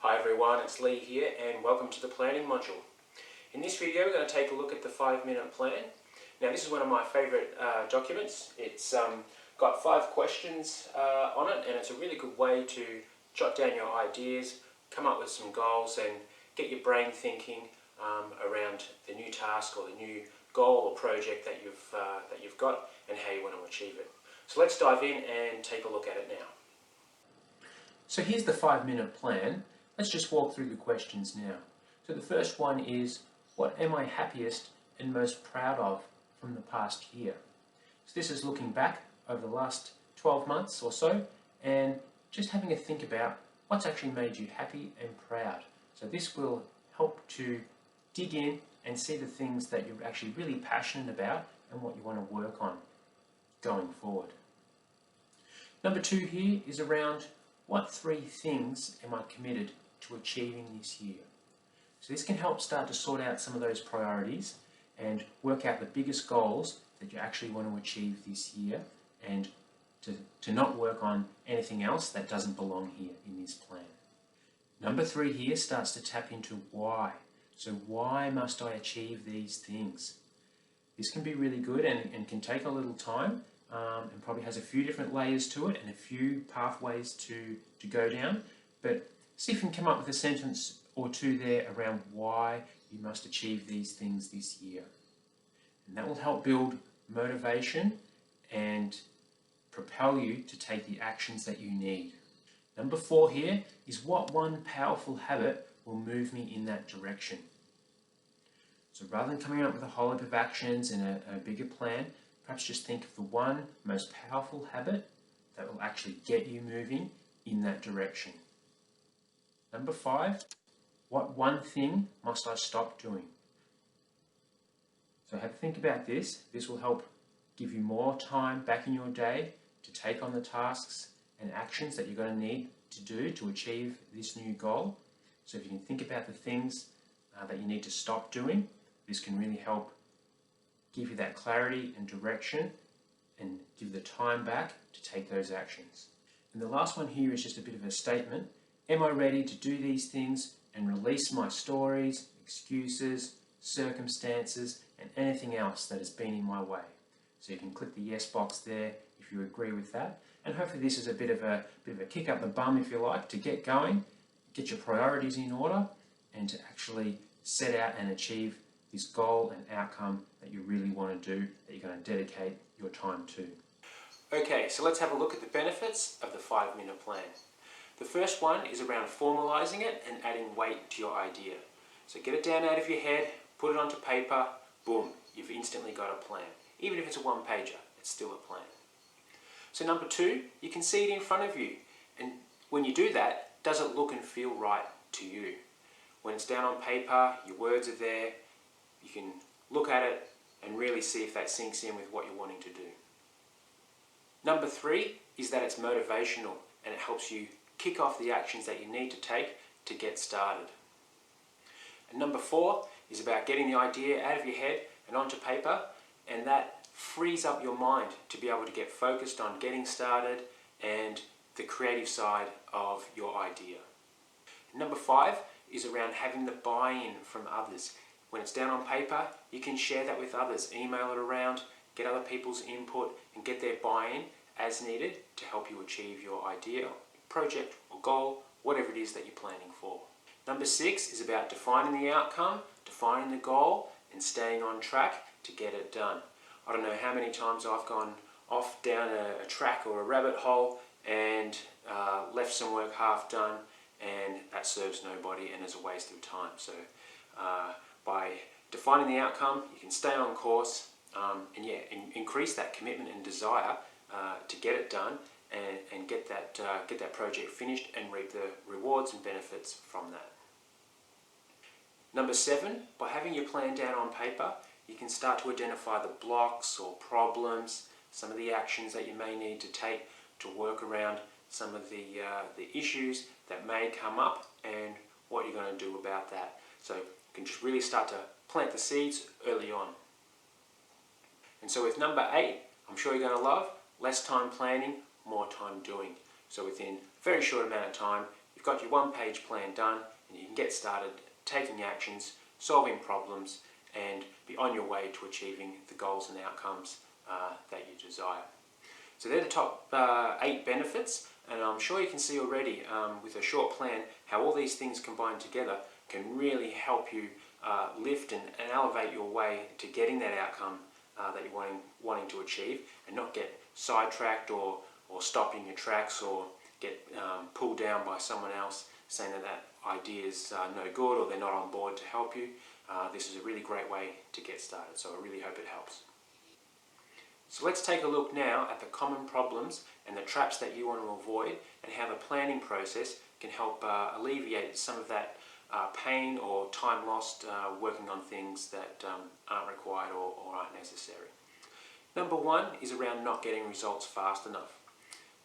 Hi everyone, it's Lee here and welcome to the planning module. In this video we're going to take a look at the 5-minute plan. Now this is one of my favourite documents. It's got 5 questions on it, and it's a really good way to jot down your ideas, come up with some goals and get your brain thinking around the new task or the new goal or project that you've got and how you want to achieve it. So let's dive in and take a look at it now. So here's the 5-minute plan. Let's just walk through the questions now. So the first one is, what am I happiest and most proud of from the past year? So this is looking back over the last 12 months or so and just having a think about what's actually made you happy and proud. So this will help to dig in and see the things that you're actually really passionate about and what you want to work on going forward. Number 2 here is around what 3 things am I committed to achieving this year? So this can help start to sort out some of those priorities and work out the biggest goals that you actually want to achieve this year, and to not work on anything else that doesn't belong here in this plan. Number 3 here starts to tap into why. So why must I achieve these things? This can be really good and can take a little time and probably has a few different layers to it and a few pathways to go down, but see if you can come up with a sentence or 2 there around why you must achieve these things this year. And that will help build motivation and propel you to take the actions that you need. Number 4 here is what one powerful habit will move me in that direction. So rather than coming up with a whole heap of actions and a bigger plan, perhaps just think of the one most powerful habit that will actually get you moving in that direction. Number 5, what one thing must I stop doing? So have a think about this. This will help give you more time back in your day to take on the tasks and actions that you're going to need to do to achieve this new goal. So if you can think about the things that you need to stop doing, this can really help give you that clarity and direction and give the time back to take those actions. And the last one here is just a bit of a statement. Am I ready to do these things and release my stories, excuses, circumstances, and anything else that has been in my way? So you can click the yes box there if you agree with that. And hopefully this is a bit of a kick up the bum, if you like, to get going, get your priorities in order, and to actually set out and achieve this goal and outcome that you really want to do, that you're going to dedicate your time to. Okay, so let's have a look at the benefits of the 5-minute plan. The first one is around formalising it and adding weight to your idea. So get it down out of your head, put it onto paper, boom, you've instantly got a plan. Even if it's a 1-pager, it's still a plan. So number 2, you can see it in front of you. And when you do that, does it look and feel right to you? When it's down on paper, your words are there, you can look at it and really see if that sinks in with what you're wanting to do. Number 3 is that it's motivational and it helps you kick off the actions that you need to take to get started. And number 4 is about getting the idea out of your head and onto paper, and that frees up your mind to be able to get focused on getting started and the creative side of your idea. And number 5 is around having the buy-in from others. When it's down on paper, you can share that with others, email it around, get other people's input and get their buy-in as needed to help you achieve your idea, project or goal, whatever it is that you're planning for. Number 6 is about defining the outcome, defining the goal and staying on track to get it done. I don't know how many times I've gone off down a track or a rabbit hole and left some work half done, and that serves nobody and is a waste of time. So by defining the outcome, you can stay on course and increase that commitment and desire to get it done and get that project finished and reap the rewards and benefits from that. Number 7, by having your plan down on paper, you can start to identify the blocks or problems, some of the actions that you may need to take to work around some of the issues that may come up and what you're going to do about that. So you can just really start to plant the seeds early on. And so with number 8, I'm sure you're going to love less time planning, more time doing. So within a very short amount of time, you've got your one-page plan done, and you can get started taking actions, solving problems, and be on your way to achieving the goals and outcomes that you desire. So they're the top 8 benefits, and I'm sure you can see already with a short plan how all these things combined together can really help you lift and elevate your way to getting that outcome that you're wanting to achieve, and not get sidetracked or stop in your tracks, or get pulled down by someone else saying that idea is no good, or they're not on board to help you. This is a really great way to get started, so I really hope it helps. So let's take a look now at the common problems and the traps that you want to avoid, and how the planning process can help alleviate some of that pain or time lost working on things that aren't required or aren't necessary. Number 1 is around not getting results fast enough.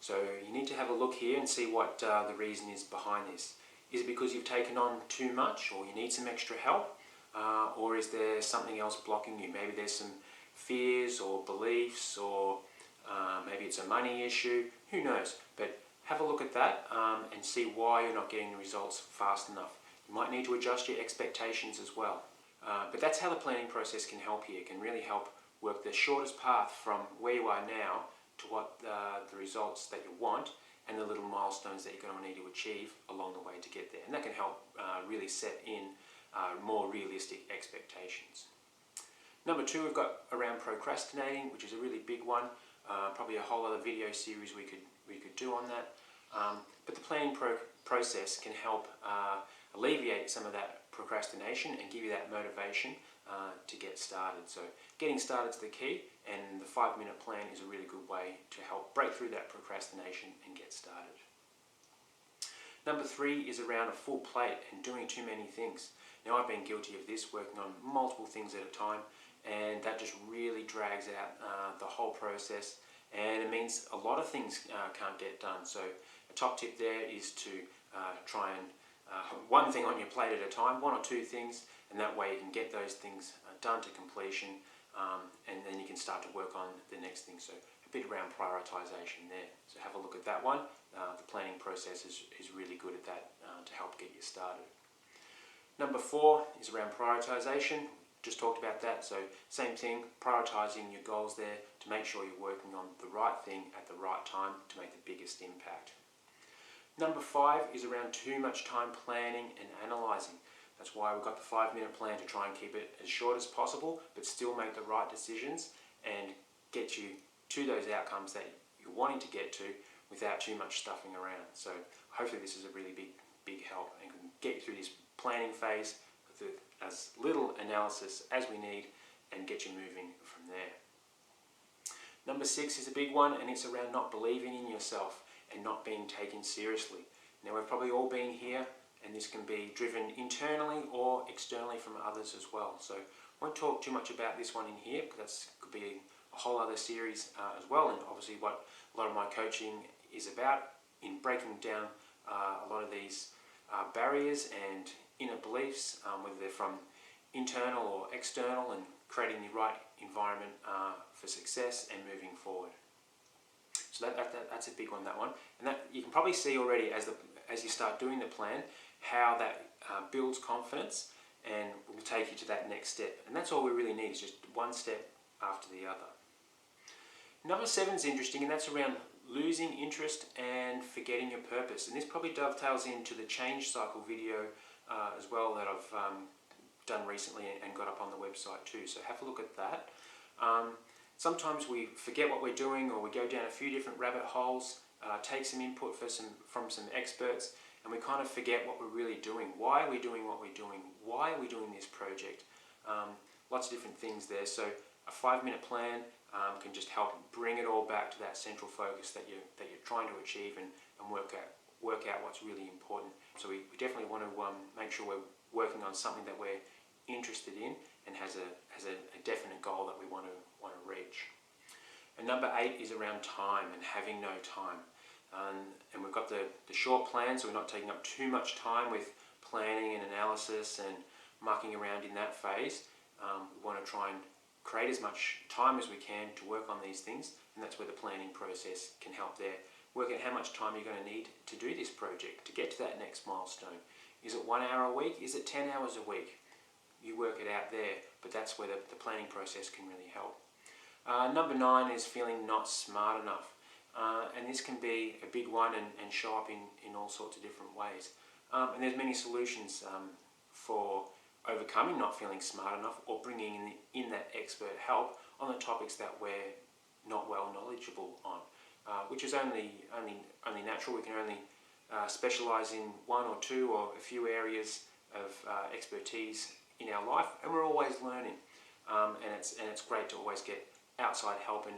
So you need to have a look here and see what the reason is behind this. Is it because you've taken on too much, or you need some extra help? Or is there something else blocking you? Maybe there's some fears or beliefs, or maybe it's a money issue. Who knows? But have a look at that and see why you're not getting the results fast enough. You might need to adjust your expectations as well. But that's how the planning process can help here. It can really help work the shortest path from where you are now to what the results that you want, and the little milestones that you're going to need to achieve along the way to get there. And that can help really set in more realistic expectations. Number 2, we've got around procrastinating, which is a really big one. Probably a whole other video series we could do on that. But the planning process can help alleviate some of that procrastination and give you that motivation to get started. So getting started is the key, and the 5-minute plan is a really good way to help break through that procrastination and get started. Number 3 is around a full plate and doing too many things. Now, I've been guilty of this, working on multiple things at a time, and that just really drags out the whole process, and it means a lot of things can't get done. So a top tip there is to try and one thing on your plate at a time, 1 or 2 things, and that way you can get those things done to completion, and then you can start to work on the next thing. So a bit around prioritization there. So have a look at that one. The planning process is really good at that to help get you started. Number 4 is around prioritization. Just talked about that. So same thing, prioritizing your goals there to make sure you're working on the right thing at the right time to make the biggest impact. Number 5 is around too much time planning and analysing. That's why we've got the 5-minute plan, to try and keep it as short as possible, but still make the right decisions and get you to those outcomes that you're wanting to get to without too much stuffing around. So hopefully this is a really big help, and can get you through this planning phase with as little analysis as we need, and get you moving from there. Number 6 is a big one, and it's around not believing in yourself and not being taken seriously. Now, we've probably all been here, and this can be driven internally or externally from others as well. So I won't talk too much about this one in here, because that could be a whole other series as well, and obviously what a lot of my coaching is about, in breaking down a lot of these barriers and inner beliefs, whether they're from internal or external, and creating the right environment for success and moving forward. So that's a big one, that one. And that you can probably see already as you start doing the plan, how that builds confidence and will take you to that next step. And that's all we really need, is just one step after the other. Number 7 is interesting, and that's around losing interest and forgetting your purpose. And this probably dovetails into the change cycle video as well, that I've done recently and got up on the website too. So have a look at that. Sometimes we forget what we're doing, or we go down a few different rabbit holes, take some input from some experts, and we kind of forget what we're really doing. Why are we doing what we're doing? Why are we doing this project? Lots of different things there. So a 5-minute plan can just help bring it all back to that central focus that you're trying to achieve, and work out what's really important. So we definitely want to make sure we're working on something that we're interested in and has a definite goal that we want to reach. And number 8 is around time and having no time. And we've got the short plan, so we're not taking up too much time with planning and analysis and mucking around in that phase. We want to try and create as much time as we can to work on these things, and that's where the planning process can help there, work out how much time you're going to need to do this project, to get to that next milestone. Is it 1 hour a week? Is it 10 hours a week? You work it out there, but that's where the planning process can really help. Number 9 is feeling not smart enough. And this can be a big one and show up in all sorts of different ways. And there's many solutions for overcoming not feeling smart enough, or bringing in that expert help on the topics that we're not well knowledgeable on, which is only natural. We can only specialise in 1 or 2 or a few areas of expertise in our life, and we're always learning. And it's great to always get outside help and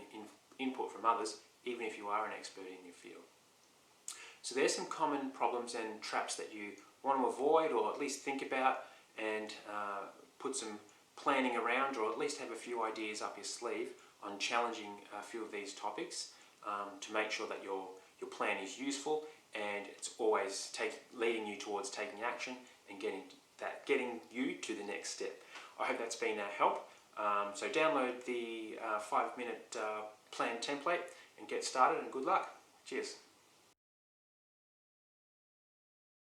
input from others, even if you are an expert in your field. So there's some common problems and traps that you want to avoid, or at least think about, and put some planning around, or at least have a few ideas up your sleeve on challenging a few of these topics, to make sure that your plan is useful and it's always leading you towards taking action and getting you to the next step. I hope that's been a help. So download the 5-minute plan template and get started, and good luck. Cheers.